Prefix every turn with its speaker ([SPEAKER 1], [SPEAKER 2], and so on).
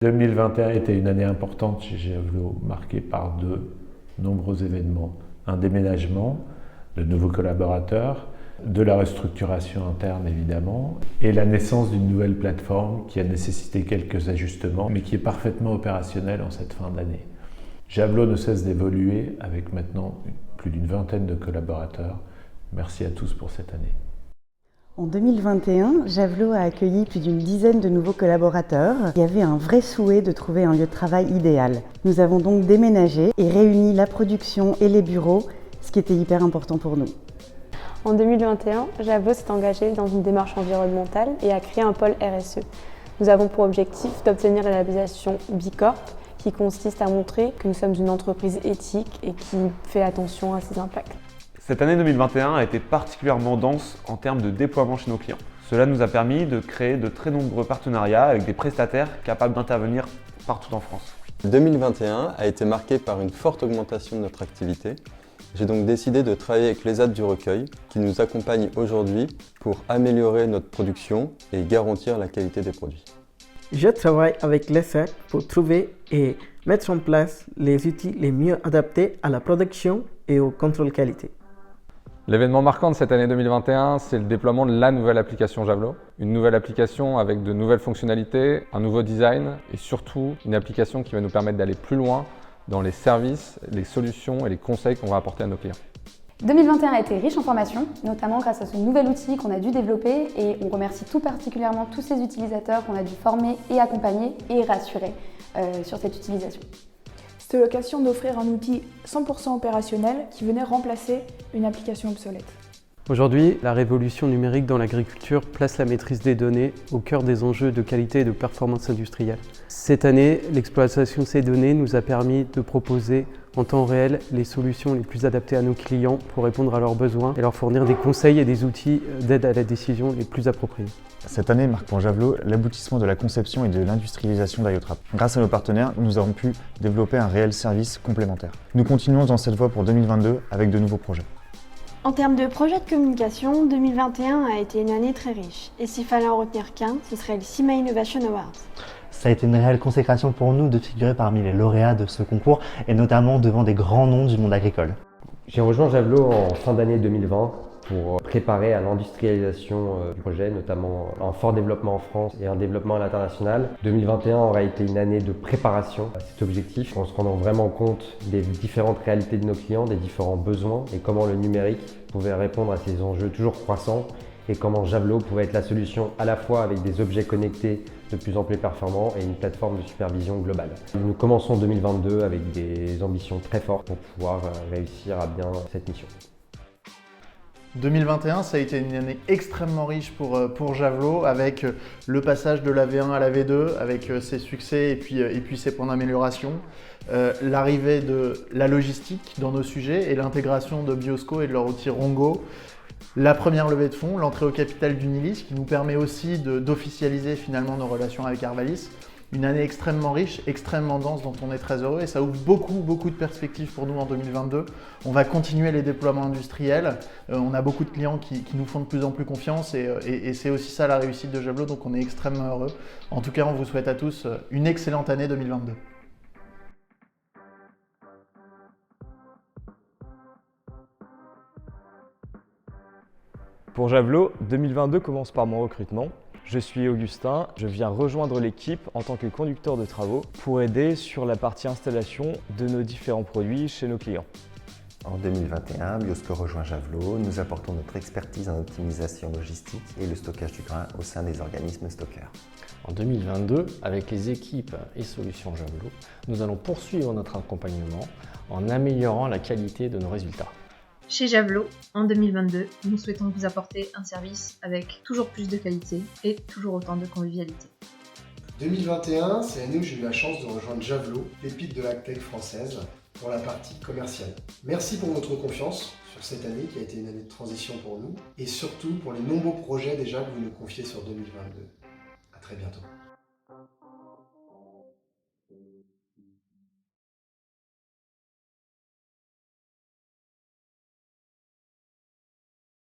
[SPEAKER 1] 2021 était une année importante chez Javelot, marquée par de nombreux événements. Un déménagement, de nouveaux collaborateurs, de la restructuration interne évidemment, et la naissance d'une nouvelle plateforme qui a nécessité quelques ajustements, mais qui est parfaitement opérationnelle en cette fin d'année. Javelot ne cesse d'évoluer avec maintenant plus d'une vingtaine de collaborateurs. Merci à tous pour cette année.
[SPEAKER 2] En 2021, Javelot a accueilli plus d'une dizaine de nouveaux collaborateurs. Il y avait un vrai souhait de trouver un lieu de travail idéal. Nous avons donc déménagé et réuni la production et les bureaux, ce qui était hyper important pour nous.
[SPEAKER 3] En 2021, Javelot s'est engagé dans une démarche environnementale et a créé un pôle RSE. Nous avons pour objectif d'obtenir la labellisation B Corp, qui consiste à montrer que nous sommes une entreprise éthique et qui fait attention à ses impacts.
[SPEAKER 4] Cette année 2021 a été particulièrement dense en termes de déploiement chez nos clients. Cela nous a permis de créer de très nombreux partenariats avec des prestataires capables d'intervenir partout en France.
[SPEAKER 5] 2021 a été marqué par une forte augmentation de notre activité. J'ai donc décidé de travailler avec l'ESAT du Recueil, qui nous accompagne aujourd'hui pour améliorer notre production et garantir la qualité des produits.
[SPEAKER 6] Je travaille avec l'ESAT pour trouver et mettre en place les outils les mieux adaptés à la production et au contrôle qualité.
[SPEAKER 7] L'événement marquant de cette année 2021, c'est le déploiement de la nouvelle application Javelot. Une nouvelle application avec de nouvelles fonctionnalités, un nouveau design et surtout une application qui va nous permettre d'aller plus loin dans les services, les solutions et les conseils qu'on va apporter à nos clients.
[SPEAKER 8] 2021 a été riche en formations, notamment grâce à ce nouvel outil qu'on a dû développer, et on remercie tout particulièrement tous ces utilisateurs qu'on a dû former et accompagner et rassurer sur cette utilisation.
[SPEAKER 9] C'était l'occasion d'offrir un outil 100% opérationnel qui venait remplacer une application obsolète.
[SPEAKER 10] Aujourd'hui, la révolution numérique dans l'agriculture place la maîtrise des données au cœur des enjeux de qualité et de performance industrielle. Cette année, l'exploitation de ces données nous a permis de proposer en temps réel les solutions les plus adaptées à nos clients pour répondre à leurs besoins et leur fournir des conseils et des outils d'aide à la décision les plus appropriés.
[SPEAKER 11] Cette année marque pour Javelot l'aboutissement de la conception et de l'industrialisation d'IoTrap. Grâce à nos partenaires, nous avons pu développer un réel service complémentaire. Nous continuons dans cette voie pour 2022 avec de nouveaux projets.
[SPEAKER 12] En termes de projets de communication, 2021 a été une année très riche. Et s'il fallait en retenir qu'un, ce serait le CIMA Innovation Awards.
[SPEAKER 13] Ça a été une réelle consécration pour nous de figurer parmi les lauréats de ce concours et notamment devant des grands noms du monde agricole.
[SPEAKER 14] J'ai rejoint Javelot en fin d'année 2020 pour préparer à l'industrialisation du projet, notamment un fort développement en France et un développement à l'international. 2021 aura été une année de préparation à cet objectif, en se rendant vraiment compte des différentes réalités de nos clients, des différents besoins et comment le numérique pouvait répondre à ces enjeux toujours croissants et comment Javelot pouvait être la solution à la fois avec des objets connectés de plus en plus performants et une plateforme de supervision globale. Nous commençons 2022 avec des ambitions très fortes pour pouvoir réussir à bien cette mission.
[SPEAKER 15] 2021, ça a été une année extrêmement riche pour Javelot, avec le passage de la V1 à la V2, avec ses succès et puis ses points d'amélioration, l'arrivée de la logistique dans nos sujets et l'intégration de Biosco et de leur outil Rongo, la première levée de fonds, l'entrée au capital d'Unilis, qui nous permet aussi d'officialiser finalement nos relations avec Arvalis. Une année extrêmement riche, extrêmement dense, dont on est très heureux et ça ouvre beaucoup de perspectives pour nous en 2022. On va continuer les déploiements industriels, on a beaucoup de clients qui nous font de plus en plus confiance et c'est aussi ça la réussite de Javelot, donc on est extrêmement heureux. En tout cas, on vous souhaite à tous une excellente année 2022.
[SPEAKER 16] Pour Javelot, 2022 commence par mon recrutement. Je suis Augustin, je viens rejoindre l'équipe en tant que conducteur de travaux pour aider sur la partie installation de nos différents produits chez nos clients.
[SPEAKER 17] En 2021, Biosco rejoint Javelot, nous apportons notre expertise en optimisation logistique et le stockage du grain au sein des organismes stockeurs.
[SPEAKER 18] En 2022, avec les équipes et solutions Javelot, nous allons poursuivre notre accompagnement en améliorant la qualité de nos résultats.
[SPEAKER 19] Chez Javelot, en 2022, nous souhaitons vous apporter un service avec toujours plus de qualité et toujours autant de convivialité.
[SPEAKER 20] 2021, c'est l'année où j'ai eu la chance de rejoindre Javelot, pépite de l'agtech française, pour la partie commerciale. Merci pour votre confiance sur cette année qui a été une année de transition pour nous et surtout pour les nombreux projets déjà que vous nous confiez sur 2022. À très bientôt.